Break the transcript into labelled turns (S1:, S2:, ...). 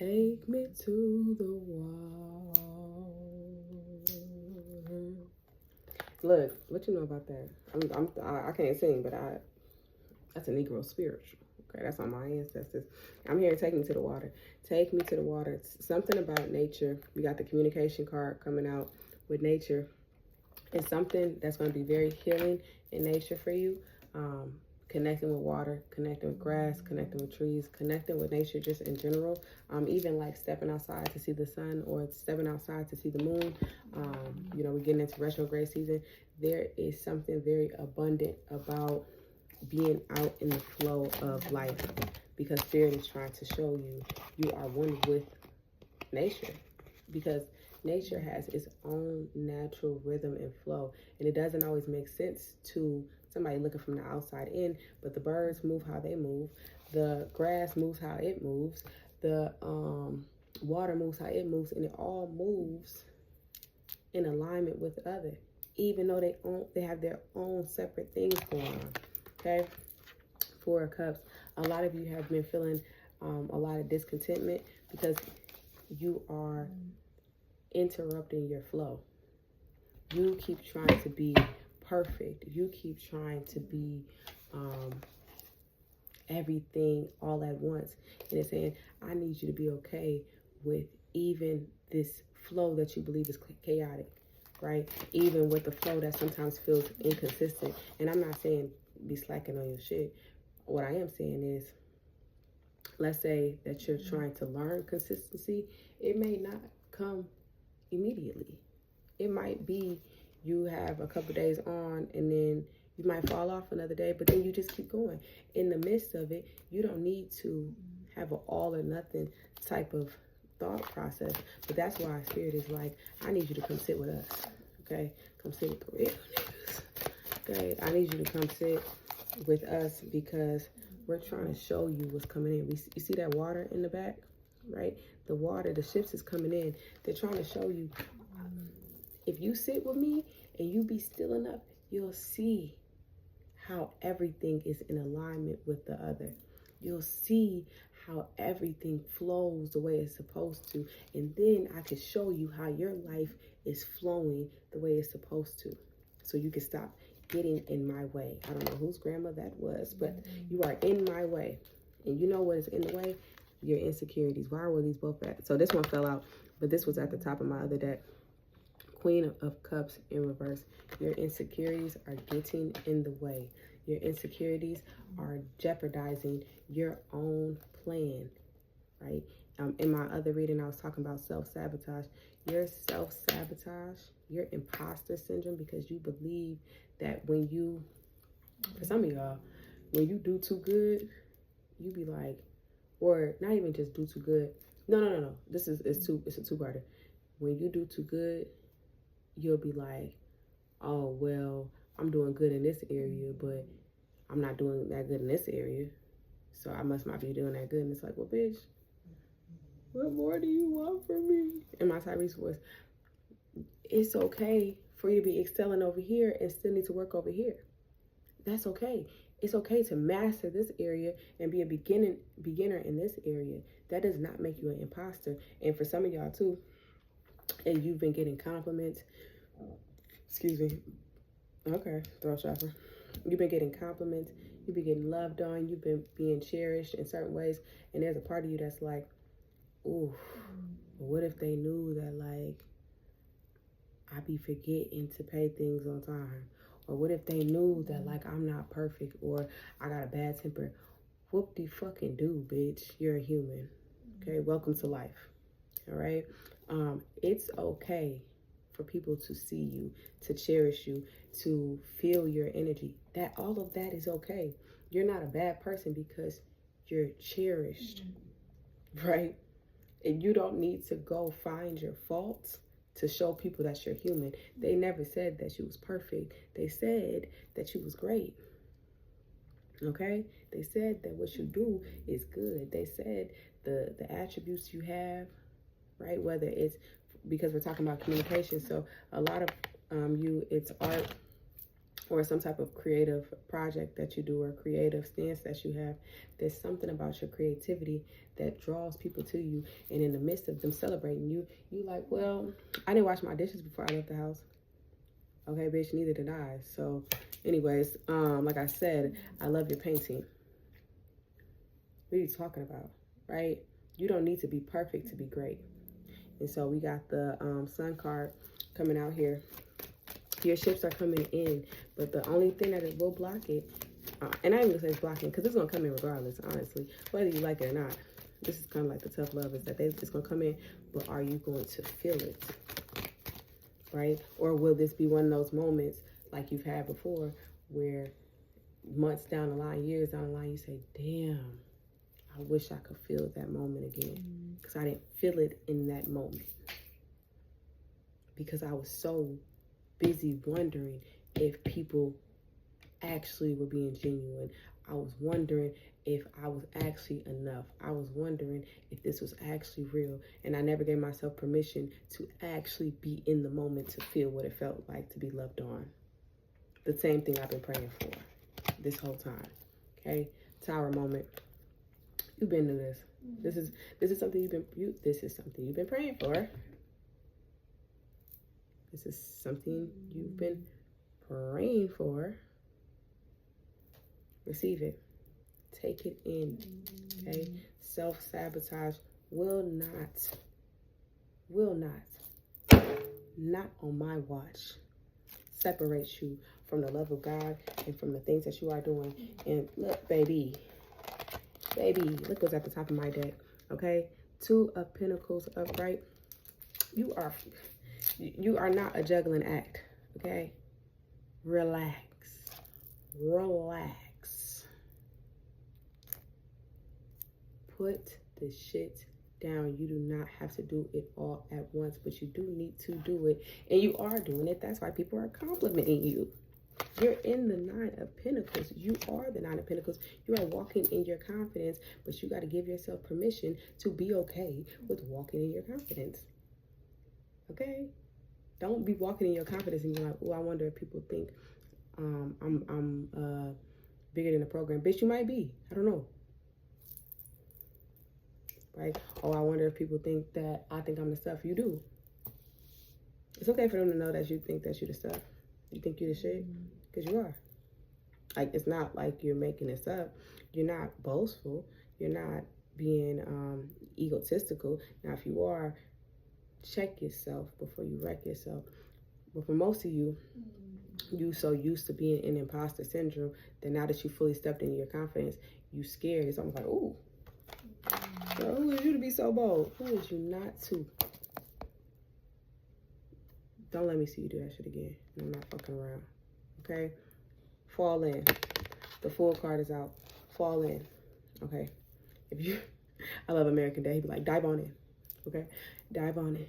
S1: Take me to the water. Look, what you know about that? I can't sing, but that's a Negro spiritual. Okay, that's on my ancestors. I'm here. Take me to the water. Take me to the water. It's something about nature. We got the communication card coming out with nature. It's something that's going to be very healing in nature for you. Connecting with water, connecting with grass, connecting with trees, connecting with nature just in general. Even like stepping outside to see the sun or stepping outside to see the moon. You know, we're getting into retrograde season. There is something very abundant about being out in the flow of life, because Spirit is trying to show you you are one with nature, because nature has its own natural rhythm and flow, and it doesn't always make sense to somebody looking from the outside in, but the birds move how they move, the grass moves how it moves, the water moves how it moves, and it all moves in alignment with the other, even though they have their own separate things going on. Okay, Four of Cups. A lot of you have been feeling a lot of discontentment because you are interrupting your flow. You keep trying to be perfect. You keep trying to be everything all at once. And it's saying, I need you to be okay with even this flow that you believe is chaotic, right? Even with the flow that sometimes feels inconsistent. And I'm not saying be slacking on your shit. What I am saying is, let's say that you're trying to learn consistency. It may not come immediately. It might be you have a couple days on and then you might fall off another day, but then you just keep going. In the midst of it, you don't need to have an all or nothing type of thought process. But that's why Spirit is like, I need you to come sit with us. Okay? Come sit with the real niggas. Okay? I need you to come sit with us because we're trying to show you what's coming in. You see that water in the back, right? The water, the ships is coming in. They're trying to show you, if you sit with me and you be still enough, you'll see how everything is in alignment with the other. You'll see how everything flows the way it's supposed to. And then I can show you how your life is flowing the way it's supposed to. So you can stop getting in my way. I don't know whose grandma that was, but you are in my way. And you know what is in the way? Your insecurities. Why were these both at? So this one fell out, but this was at the top of my other deck. Queen of Cups in reverse. Your insecurities are getting in the way. Your insecurities are jeopardizing your own plan, right? In my other reading, I was talking about self-sabotage. Your self-sabotage, your imposter syndrome, because you believe that when you, for some of y'all, when you do too good, you be like, or not even just do too good. No. It's a two-parter. When you do too good, you'll be like, oh, well, I'm doing good in this area, but I'm not doing that good in this area. So I must not be doing that good. And it's like, well, bitch, what more do you want from me? In my Tyrese voice, it's okay for you to be excelling over here and still need to work over here. That's okay. It's okay to master this area and be a beginner in this area. That does not make you an imposter. And for some of y'all too, and you've been getting compliments, excuse me, okay, throat chakra. You've been getting compliments, you've been getting loved on, you've been being cherished in certain ways, and there's a part of you that's like, ooh, what if they knew that, like, I be forgetting to pay things on time? Or what if they knew that, like, I'm not perfect, or I got a bad temper? Whoop-de-fucking-do, bitch. You're a human. Okay, welcome to life. All right? It's okay for people to see you, to cherish you, to feel your energy. That all of that is okay. You're not a bad person because you're cherished, right? And you don't need to go find your faults to show people that you're human. They never said that you was perfect. They said that you was great. Okay? They said that what you do is good. They said the attributes you have, right? Whether it's, because we're talking about communication, so a lot of you, it's art, or some type of creative project that you do or creative stance that you have, there's something about your creativity that draws people to you. And in the midst of them celebrating you, you like, well, I didn't wash my dishes before I left the house. Okay, bitch, neither did I. So anyways, like I said, I love your painting. What are you talking about, right? You don't need to be perfect to be great. And so we got the sun card coming out here. Your ships are coming in, but the only thing that it will block it, and I ain't gonna say it's blocking, because it's gonna come in regardless, honestly, whether you like it or not. This is kind of like the tough love, is that it's gonna come in, but are you going to feel it, right? Or will this be one of those moments like you've had before, where months down the line, years down the line, you say, damn, I wish I could feel that moment again, because I didn't feel it in that moment, because I was so busy wondering if people actually were being genuine. I was wondering if I was actually enough. I was wondering if this was actually real. And I never gave myself permission to actually be in the moment to feel what it felt like to be loved on. The same thing I've been praying for this whole time. Okay? Tower moment. You've been through this. This is something you've been praying for. This is something you've been praying for. Receive it. Take it in. Okay? Self-sabotage will not on my watch, separate you from the love of God and from the things that you are doing. And look, baby, look what's at the top of my deck. Okay? 2 of Pentacles upright. You are not a juggling act, okay? Relax. Put the shit down. You do not have to do it all at once, but you do need to do it. And you are doing it. That's why people are complimenting you. You're in the 9 of Pentacles. You are the 9 of Pentacles. You are walking in your confidence, but you got to give yourself permission to be okay with walking in your confidence. Okay? Don't be walking in your confidence and you're like, oh, I wonder if people think I'm bigger than the program. Bitch, you might be. I don't know. Right? Oh, I wonder if people think that I think I'm the stuff. You do. It's okay for them to know that you think that you're the stuff. You think you're the shit? Because you are. Like, it's not like you're making this up. You're not boastful. You're not being egotistical. Now, if you are, check yourself before you wreck yourself. But for most of you, you so used to being in imposter syndrome that now that you fully stepped into your confidence, you scared. It's almost like, ooh, so who is you to be so bold? Who is you not to? Don't let me see you do that shit again. I'm not fucking around. Okay? Fall in. The Fool card is out. Fall in. Okay? I love American Dad. He'd be like, dive on in. Okay? Dive on in.